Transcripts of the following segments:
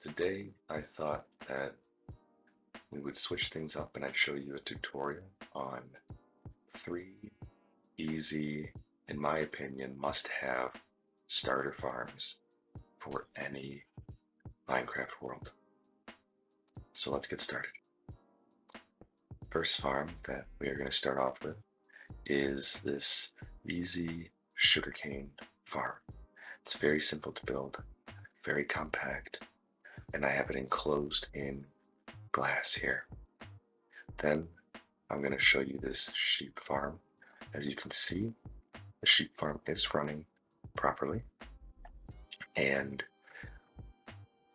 Today, I thought that we would switch things up and I'd show you a tutorial on 3 easy, in my opinion, must-have starter farms for any Minecraft world. So let's get started. First farm that we are going to start off with is this easy sugarcane farm. It's very simple to build, very compact, and I have it enclosed in glass here. Then I'm going to show you this sheep farm. As you can see, the sheep farm is running properly. And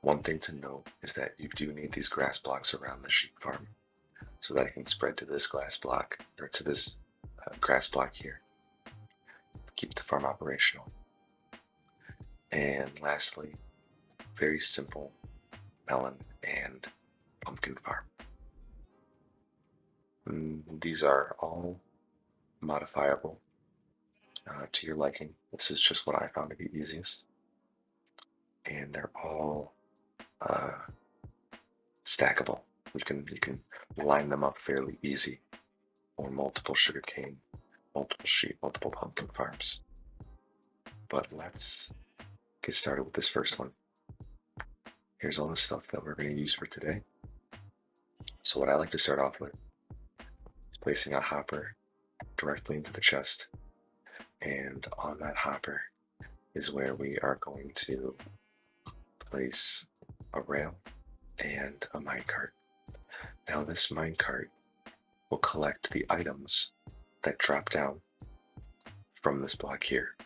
one thing to note is that you do need these grass blocks around the sheep farm so that it can spread to this glass block or to this grass block here to keep the farm operational. And lastly, very simple melon and pumpkin farm. These are all modifiable to your liking. This is just what I found to be easiest. And they're all stackable. You can line them up fairly easy on multiple sugarcane, multiple sheep, multiple pumpkin farms. But let's get started with this first one. Here's all the stuff that we're going to use for today. So what I like to start off with is placing a hopper directly into the chest, and on that hopper is where we are going to place a rail and a minecart. Now this minecart will collect the items that drop down from this block here.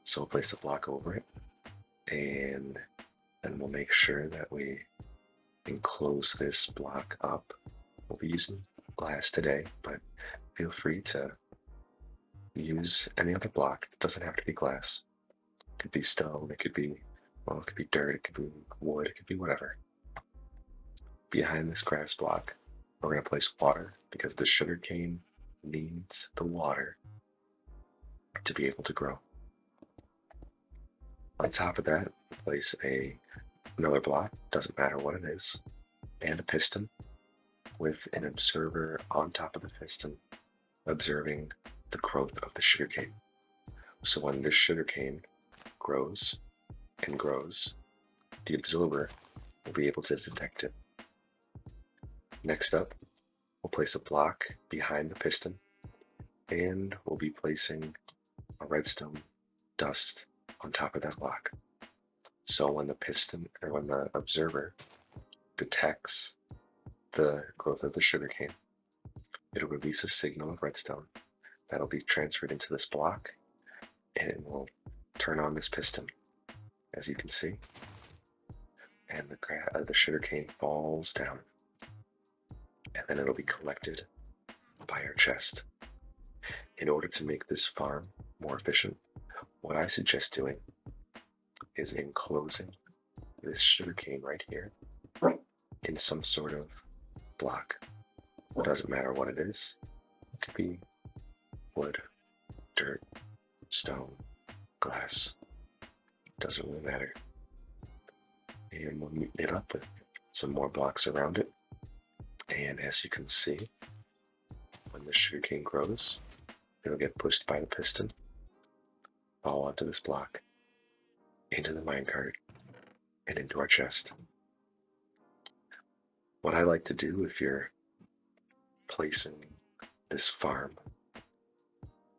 So we'll place a block over it, and then we'll make sure that we enclose this block up. We'll be using glass today, but feel free to use any other block. It doesn't have to be glass. It could be stone, it could be dirt, it could be wood, it could be whatever. Behind this grass block, we're going to place water because the sugarcane needs the water to be able to grow. On top of that, place another block, doesn't matter what it is, and a piston with an observer on top of the piston observing the growth of the sugarcane. So when this sugarcane grows and grows, the observer will be able to detect it. Next up, we'll place a block behind the piston, and we'll be placing a redstone dust on top of that block. So when the observer detects the growth of the sugarcane, it'll release a signal of redstone that'll be transferred into this block, and it will turn on this piston, as you can see, and the sugarcane falls down, and then it'll be collected by our chest. In order to make this farm more efficient, what I suggest doing is enclosing this sugarcane right here in some sort of block. It doesn't matter what it is. It could be wood, dirt, stone, glass. It doesn't really matter. And we'll meet it up with some more blocks around it. And as you can see, when the sugarcane grows, it'll get pushed by the piston, fall onto this block, into the minecart, and into our chest. What I like to do if you're placing this farm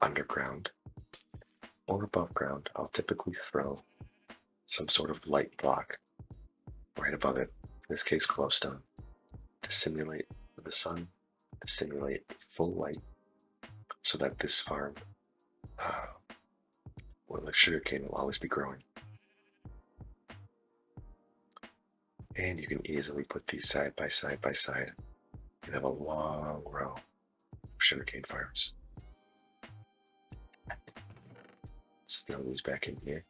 underground or above ground, I'll typically throw some sort of light block right above it, in this case glowstone, to simulate the sun, to simulate full light, so that this farm, the sugarcane will always be growing. And you can easily put these side by side by side and have a long row of sugarcane farms. Let's throw these back in here.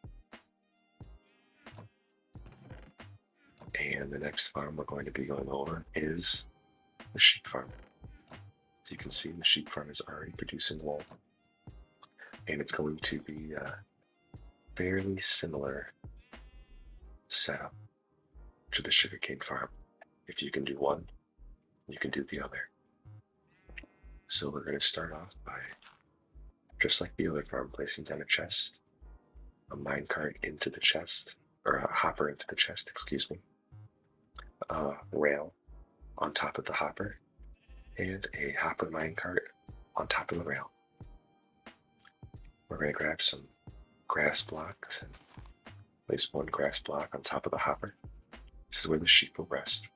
And the next farm we're going to be going over is the sheep farm. As you can see, the sheep farm is already producing wool, and it's going to be fairly similar setup to the sugarcane farm. If you can do one, you can do the other. So we're going to start off by, just like the other farm, placing down a chest, a minecart into the chest, or a hopper into the chest, excuse me, a rail on top of the hopper, and a hopper minecart on top of the rail. We're going to grab some grass blocks and place one grass block on top of the hopper. This is where the sheep will rest.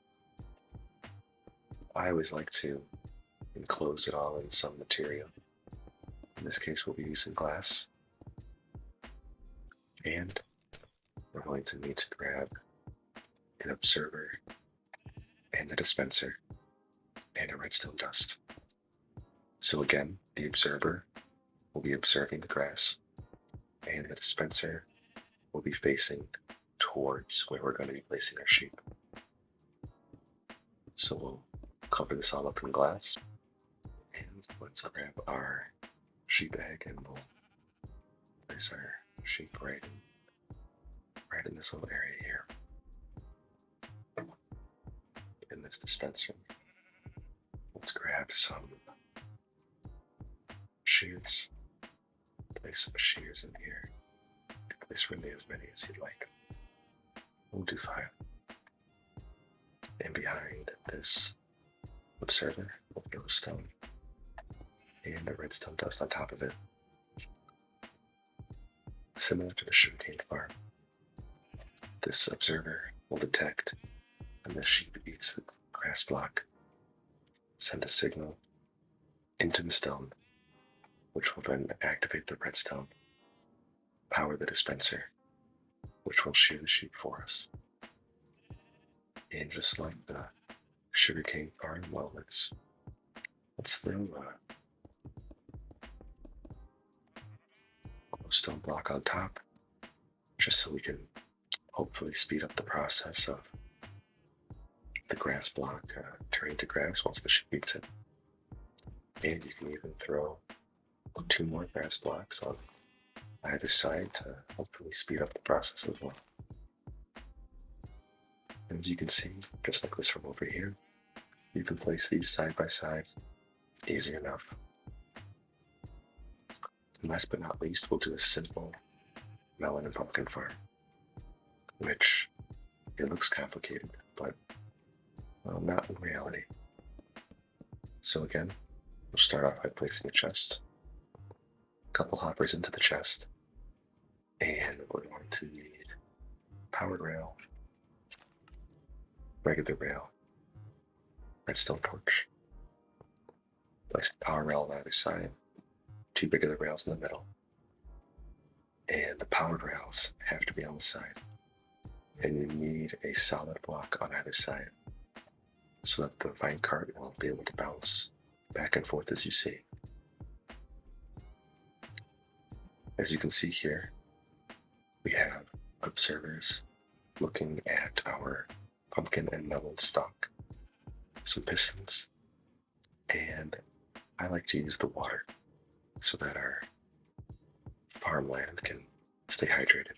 I always like to enclose it all in some material. In this case, we'll be using glass. And we're going to need to grab an observer and the dispenser and a redstone dust. So again, the observer will be observing the grass, and the dispenser will be facing towards where we're going to be placing our sheep. So we'll cover this all up in glass, and let's grab our sheep egg and we'll place our sheep right in this little area here. In this dispenser, let's grab some shears. Place some shears in here. You can place really as many as you'd like. We'll do 5. And behind this observer, we'll throw a stone and a redstone dust on top of it. Similar to the sugarcane farm, this observer will detect when the sheep eats the grass block, send a signal into the stone, which will then activate the redstone, power the dispenser, which will shear the sheep for us. And just like the sugarcane farm, well, let's throw a stone block on top, just so we can hopefully speed up the process of the grass block turning to grass once the sheep eats it. And you can even throw 2 more grass blocks on either side to hopefully speed up the process as well. And as you can see, just like this from over here, you can place these side by side, easy enough. And last but not least, we'll do a simple melon and pumpkin farm, which it looks complicated, but well, not in reality. So again, we'll start off by placing a chest, a couple hoppers into the chest, and we're going to need powered rail, regular rail, redstone torch. Place the power rail on either side, 2 regular rails in the middle, and the powered rails have to be on the side. And you need a solid block on either side so that the minecart will be able to bounce back and forth as you see. As you can see here, we have observers looking at our pumpkin and melon stalk, some pistons, and I like to use the water so that our farmland can stay hydrated.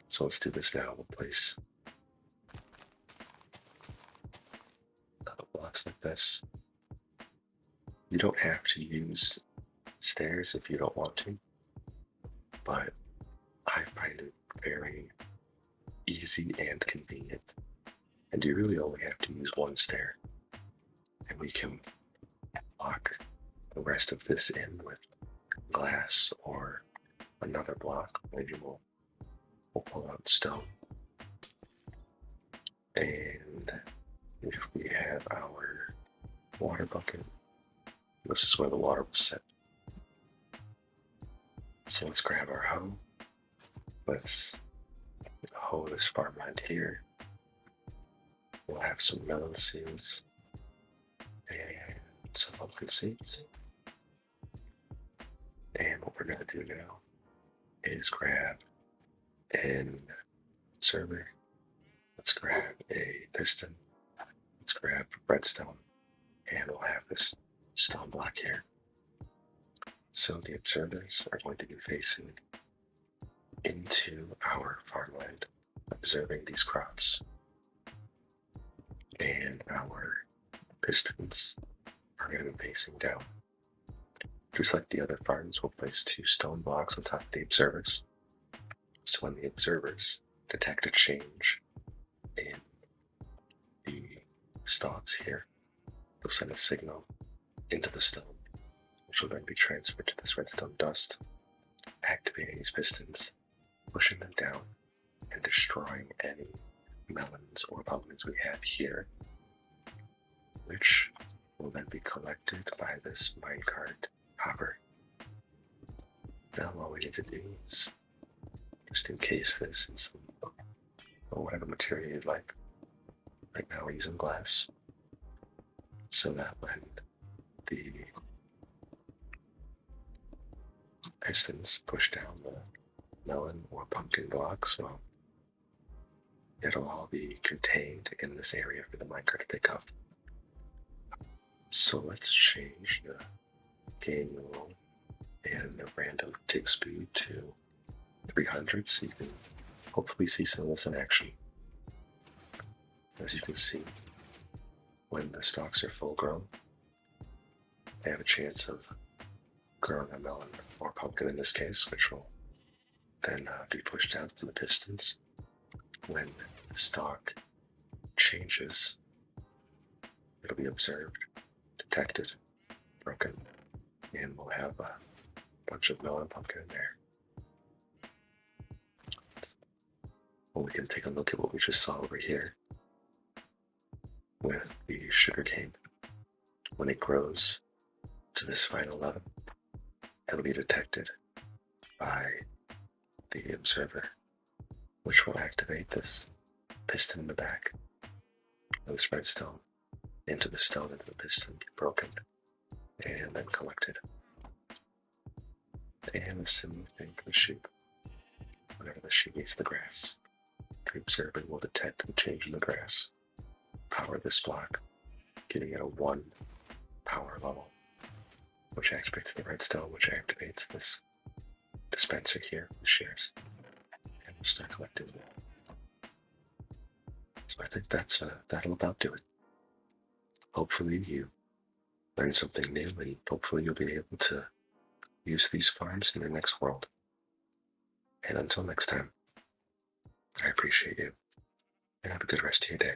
So let's do this now. We'll place a couple blocks like this. You don't have to use stairs if you don't want to, but I find it very easy and convenient. And you really only have to use 1 stair, and we can block the rest of this in with glass or another block. Maybe we'll pull out stone. And if we have our water bucket, this is where the water will sit. So let's grab our hoe. Let's hoe this farmland here. We'll have some melon seeds and some pumpkin seeds. And what we're going to do now is grab an observer. Let's grab a piston. Let's grab redstone. And we'll have this stone block here. So the observers are going to be facing into our farmland. observing these crops. And our pistons are going to be facing down. Just like the other farms, we'll place 2 stone blocks on top of the observers. So when the observers detect a change in the stalks here, they'll send a signal into the stone, which will then be transferred to this redstone dust, activating these pistons, pushing them down, and destroying any melons or pumpkins we have here, which will then be collected by this minecart hopper. Now all we need to do is just encase this in some, or whatever material you'd like. Right now we're using glass, so that when the pistons push down the melon or pumpkin blocks, well, it'll all be contained in this area for the minecart to pick up. So let's change the game rule and the random tick speed to 300 so you can hopefully see some of this in action. As you can see, when the stalks are full grown, they have a chance of growing a melon or pumpkin in this case, which will then be pushed out from the pistons. When the stalk changes, it'll be observed, detected, broken, and we'll have a bunch of melon and pumpkin in there. Well, we can take a look at what we just saw over here with the sugarcane. When it grows to this final level, it'll be detected by the observer, which will activate this piston in the back of this redstone into the stone, into the piston, broken, and then collected. And the similar thing for the sheep. Whenever the sheep eats the grass, the observer will detect the change in the grass, power this block, giving it a 1 power level, which activates the redstone, which activates this dispenser here, the shares, and we'll start collecting them. So I think that'll about do it. Hopefully you learn something new, and hopefully you'll be able to use these farms in your next world. And until next time, I appreciate you, and have a good rest of your day.